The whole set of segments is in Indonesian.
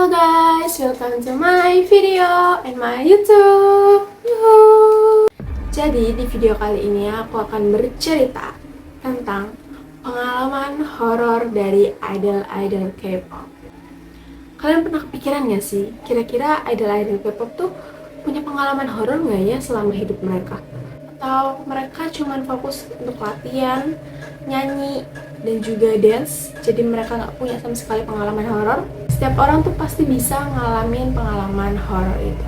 Halo guys, welcome to my video and my YouTube. Jadi di video kali ini aku akan bercerita tentang pengalaman horor dari idol-idol K-pop. Kalian pernah kepikiran gak sih, kira-kira idol-idol K-pop tuh punya pengalaman horor gak ya selama hidup mereka? Atau mereka cuma fokus untuk latihan, nyanyi, dan juga dance, jadi mereka nggak punya sama sekali pengalaman horor? Setiap orang tuh pasti bisa ngalamin pengalaman horor itu,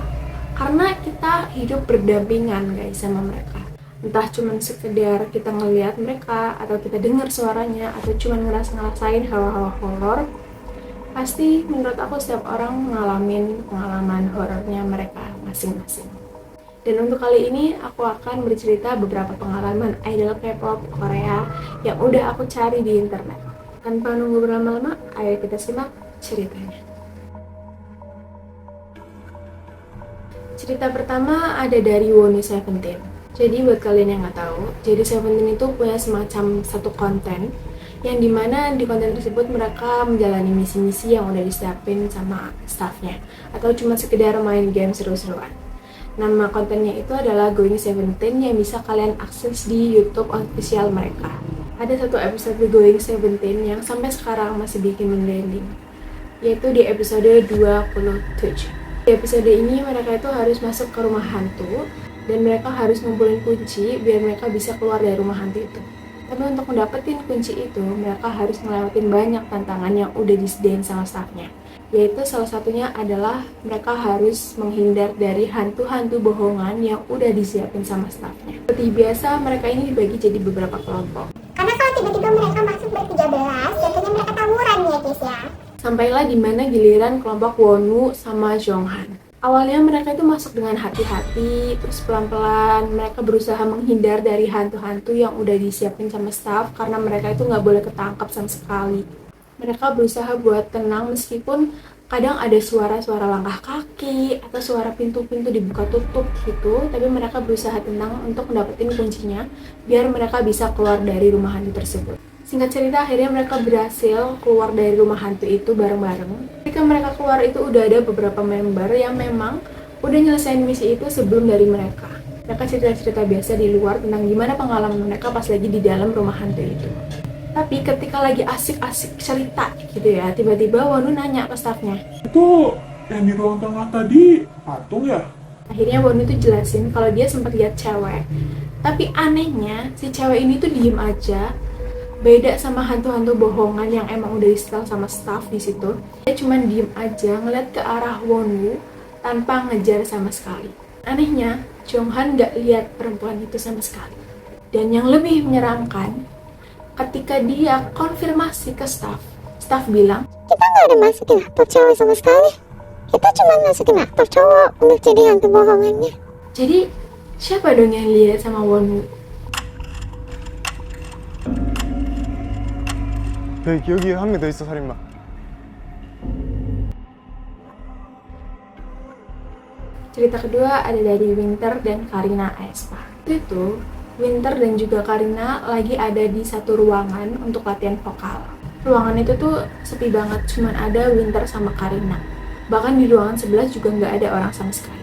karena kita hidup berdampingan guys sama mereka. Entah cuma sekedar kita ngelihat mereka, atau kita dengar suaranya, atau cuma ngerasain hawa-hawa horor. Pasti menurut aku setiap orang ngalamin pengalaman horornya mereka masing-masing. Dan untuk kali ini aku akan bercerita beberapa pengalaman idol K-pop Korea yang udah aku cari di internet. Tanpa nunggu berlama-lama, ayo kita simak ceritanya. Cerita pertama ada dari Wonu Seventeen. Jadi buat kalian yang nggak tahu, jadi Seventeen itu punya semacam satu konten yang dimana di konten tersebut mereka menjalani misi-misi yang udah disiapin sama staffnya, atau cuma sekedar main game seru-seruan. Nama kontennya itu adalah Going Seventeen yang bisa kalian akses di YouTube official mereka. Ada satu episode The Going Seventeen yang sampai sekarang masih bikin merinding, yaitu di episode 27. Di episode ini mereka itu harus masuk ke rumah hantu dan mereka harus ngumpulin kunci biar mereka bisa keluar dari rumah hantu itu. Tapi untuk mendapatkan kunci itu, mereka harus ngelewatin banyak tantangan yang udah disediain sama staffnya. Yaitu salah satunya adalah mereka harus menghindar dari hantu-hantu bohongan yang udah disiapin sama staffnya. Seperti biasa, mereka ini dibagi jadi beberapa kelompok. Karena kalau tiba-tiba mereka masuk ber-13, jatuhnya mereka tawuran ya guys ya. Sampailah di mana giliran kelompok Wonu sama Jonghan. Awalnya mereka itu masuk dengan hati-hati, terus pelan-pelan mereka berusaha menghindar dari hantu-hantu yang udah disiapin sama staff karena mereka itu nggak boleh ketangkap sama sekali. Mereka berusaha buat tenang meskipun kadang ada suara-suara langkah kaki atau suara pintu-pintu dibuka tutup gitu, tapi mereka berusaha tenang untuk mendapatkan kuncinya biar mereka bisa keluar dari rumah hantu tersebut. Singkat cerita, akhirnya mereka berhasil keluar dari rumah hantu itu bareng-bareng. Ketika mereka keluar itu udah ada beberapa member yang memang udah nyelesain misi itu sebelum dari mereka. Mereka cerita-cerita biasa di luar tentang gimana pengalaman mereka pas lagi di dalam rumah hantu itu. Tapi ketika lagi asik-asik cerita gitu ya, tiba-tiba Wonu nanya ke staffnya, Itu yang di ruang tengah tadi patung ya? akhirnya Wonu tuh jelasin kalau dia sempat lihat cewek. Tapi anehnya si cewek ini tuh diem aja. Beda sama hantu-hantu bohongan yang emang udah di-setel sama staff di situ. Dia cuma diem aja ngeliat ke arah Wonu tanpa ngejar sama sekali. Anehnya, Jonghan nggak lihat perempuan itu sama sekali. Dan yang lebih menyeramkan, ketika dia konfirmasi ke staff bilang, Kita nggak ada masukin aktor cewek sama sekali. Kita cuma masukin aktor cowok untuk jadi hantu bohongannya. jadi siapa dong yang lihat sama Wonu? 네, 여기 한 명 더 있어, 살인마. Cerita kedua ada dari Winter dan Karina aespa. Itu Winter dan juga Karina lagi ada di satu ruangan untuk latihan vokal. Ruangan itu tuh sepi banget, cuman ada Winter sama Karina. Bahkan di ruangan sebelah juga nggak ada orang sama sekali.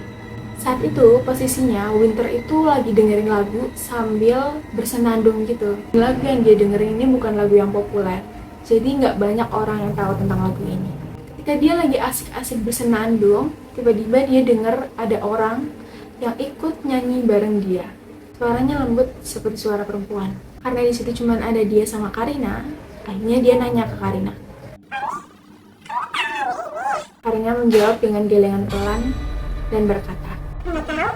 Saat itu posisinya Winter itu lagi dengerin lagu sambil bersenandung gitu. Lagu yang dia dengerin ini bukan lagu yang populer, jadi nggak banyak orang yang tahu tentang lagu ini. Ketika dia lagi asik-asik bersenandung, tiba-tiba dia denger ada orang yang ikut nyanyi bareng dia. Suaranya lembut seperti suara perempuan. Karena di situ cuma ada dia sama Karina, akhirnya dia nanya ke Karina. Karina menjawab dengan gelengan pelan dan berkata, Nggak tahu?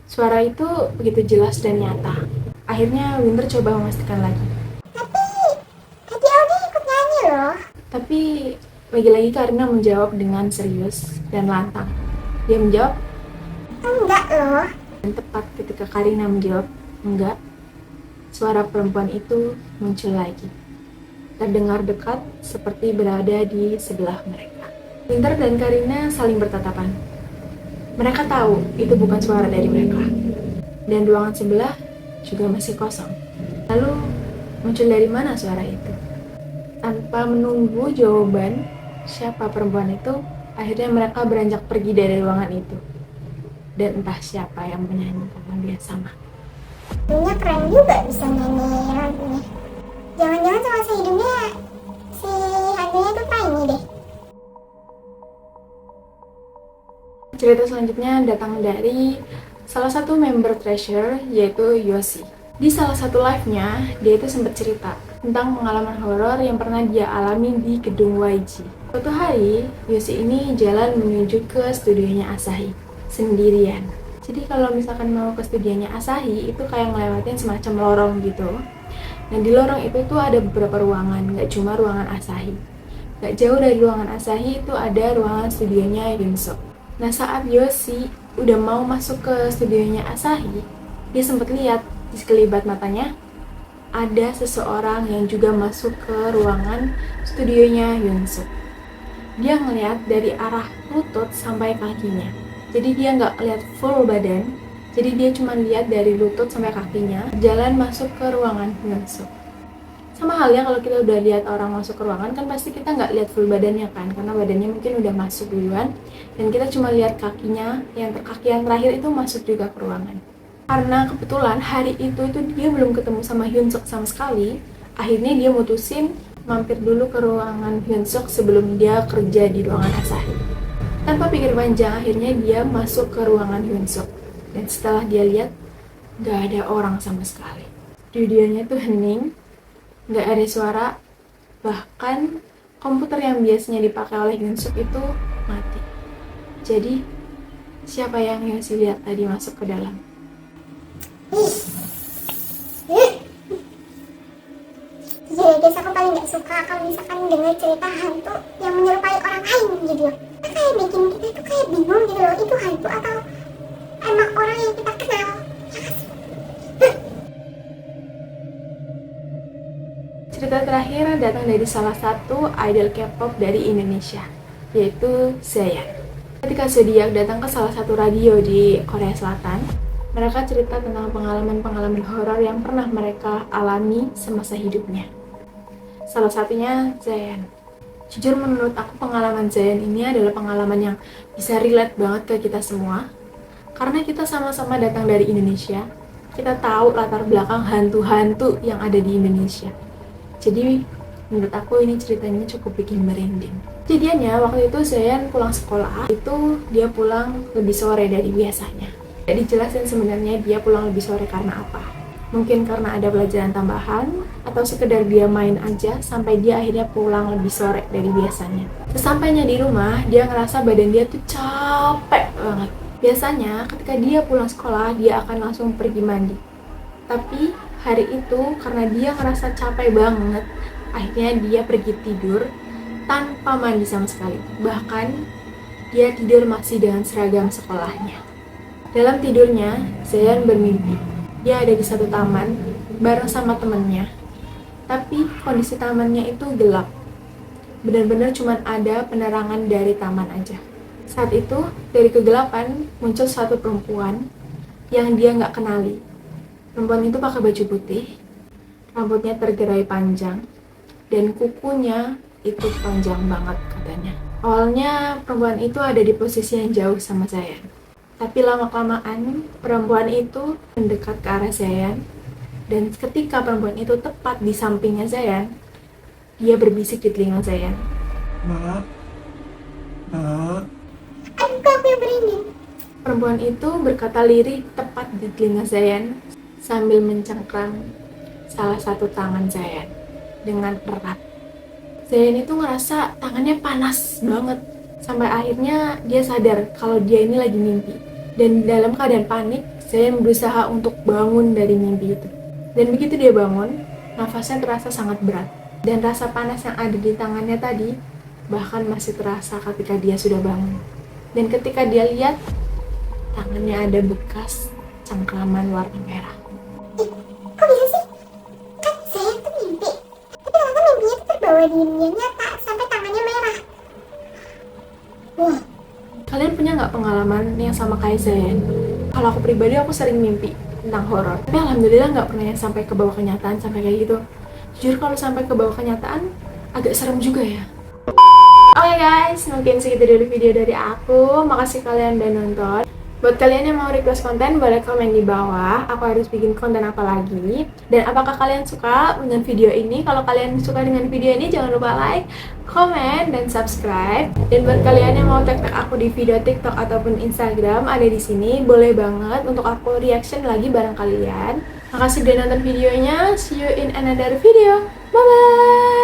suara itu begitu jelas dan nyata. Akhirnya Winter coba memastikan lagi. Tadi Audi ikut nyanyi loh. Tapi lagi-lagi Karina menjawab dengan serius dan lantang. Dia menjawab, Enggak loh. dan tepat ketika Karina menjawab enggak, suara perempuan itu muncul lagi. Terdengar dekat seperti berada di sebelah mereka. Winter dan Karina saling bertatapan. Mereka tahu itu bukan suara dari mereka. Dan ruangan sebelah juga masih kosong. Lalu muncul dari mana suara itu? Tanpa menunggu jawaban siapa perempuan itu, Akhirnya mereka beranjak pergi dari ruangan itu. Dan entah siapa yang menyanyi karena dia sama. Dunia keren juga bisa nyanyi lagunya. Jangan-jangan semasa hidupnya si hantunya tuh tiny deh. Cerita selanjutnya datang dari salah satu member Treasure, yaitu Yoshi. Di salah satu live-nya, dia itu sempat cerita tentang pengalaman horor yang pernah dia alami di gedung YG. Suatu hari, Yoshi ini jalan menuju ke studionya Asahi sendirian. Jadi kalau misalkan mau ke studionya Asahi, itu kayak ngelewatin semacam lorong gitu. Nah di lorong itu tuh ada beberapa ruangan, nggak cuma ruangan Asahi. Nggak jauh dari ruangan Asahi itu ada ruangan studionya Yunso. Nah saat Yoshi udah mau masuk ke studionya Asahi, dia sempat lihat di sekelibat matanya ada seseorang yang juga masuk ke ruangan studionya Yunso. Dia ngelihat dari arah lutut sampai kakinya. Jadi dia nggak lihat full badan, jadi dia cuma lihat dari lutut sampai kakinya jalan masuk ke ruangan Yunso. Sama halnya kalau kita udah lihat orang masuk ke ruangan, kan pasti kita nggak lihat full badannya kan, karena badannya mungkin udah masuk duluan dan kita cuma lihat kakinya, kaki yang terakhir itu masuk juga ke ruangan. Karena kebetulan hari itu dia belum ketemu sama Hyunsuk sama sekali, akhirnya dia mutusin mampir dulu ke ruangan Hyunsuk sebelum dia kerja di ruangan Asahi. Tanpa pikir panjang, akhirnya dia masuk ke ruangan Hyunsuk. Dan setelah dia lihat, gak ada orang sama sekali. Studionya tuh hening, gak ada suara, bahkan komputer yang biasanya dipakai oleh Hyunsuk itu mati. Jadi, siapa yang Yoshi lihat tadi masuk ke dalam? Jujur ya guys, aku paling gak suka kalau misalkan dengar cerita hantu yang menyerupai orang lain gitu loh. Itu kayak bikin kita itu kayak bingung gitu loh, itu hantu atau emang orang yang kita kenal. Ya kan sih? Cerita terakhir datang dari salah satu idol K-pop dari Indonesia, yaitu Zayan. Ketika Zodiac datang ke salah satu radio di Korea Selatan, mereka cerita tentang pengalaman-pengalaman horor yang pernah mereka alami semasa hidupnya. Salah satunya Zayan. Jujur menurut aku pengalaman Zayan ini adalah pengalaman yang bisa relate banget ke kita semua. Karena kita sama-sama datang dari Indonesia, kita tahu latar belakang hantu-hantu yang ada di Indonesia. Jadi menurut aku ini ceritanya cukup bikin merinding. Kejadiannya waktu itu Zayan pulang sekolah, itu dia pulang lebih sore dari biasanya. Jadi jelasin sebenarnya dia pulang lebih sore karena apa. Mungkin karena ada pelajaran tambahan, atau sekedar dia main aja sampai dia akhirnya pulang lebih sore dari biasanya. Sesampainya di rumah, dia ngerasa badan dia tuh capek banget. Biasanya ketika dia pulang sekolah, dia akan langsung pergi mandi. Tapi hari itu karena dia ngerasa capek banget, akhirnya dia pergi tidur tanpa mandi sama sekali. Bahkan dia tidur masih dengan seragam sekolahnya. Dalam tidurnya, Zayan bermimpi dia ada di satu taman bareng sama temennya. Tapi kondisi tamannya itu gelap. Benar-benar cuma ada penerangan dari taman aja. Saat itu, dari kegelapan muncul satu perempuan yang dia nggak kenali. Perempuan itu pakai baju putih, rambutnya tergerai panjang, dan kukunya itu panjang banget katanya. Awalnya perempuan itu ada di posisi yang jauh sama Zayan. Tapi lama-kelamaan perempuan itu mendekat ke arah Zayan, dan ketika perempuan itu tepat di sampingnya Zayan, dia berbisik di telinga Zayan. Nak, Aduh, aku yang berinding. Perempuan itu berkata lirih tepat di telinga Zayan sambil mencengkram salah satu tangan Zayan dengan erat. Zayan itu ngerasa tangannya panas banget. Sampai akhirnya dia sadar kalau dia ini lagi mimpi. Dan dalam keadaan panik, Zayan berusaha untuk bangun dari mimpi itu. Dan begitu dia bangun, nafasnya terasa sangat berat. Dan rasa panas yang ada di tangannya tadi, bahkan masih terasa ketika dia sudah bangun. Dan ketika dia lihat, tangannya ada bekas cengkraman warna merah. Kok bisa sih? Kan saya tuh mimpi. Tapi ternyata mimpinya tuh terbawa di dunia nyata sampai tangannya merah. Wah, Kalian punya nggak pengalaman yang sama kayak Zayan? Kalau aku pribadi, aku sering mimpi tentang horor. Tapi alhamdulillah nggak pernah yang sampai ke bawah kenyataan sampai kayak gitu. Jujur kalau sampai ke bawah kenyataan, agak serem juga ya. Oke guys, mungkin segitu dulu video dari aku. Makasih kalian udah nonton. Buat kalian yang mau request konten, boleh komen di bawah. Aku harus bikin konten apa lagi. Dan apakah kalian suka dengan video ini? Kalau kalian suka dengan video ini, jangan lupa like, komen, dan subscribe. Dan buat kalian yang mau tag-tag aku di video TikTok ataupun Instagram, ada di sini. Boleh banget untuk aku reaction lagi bareng kalian. Makasih udah nonton videonya. See you in another video. Bye-bye!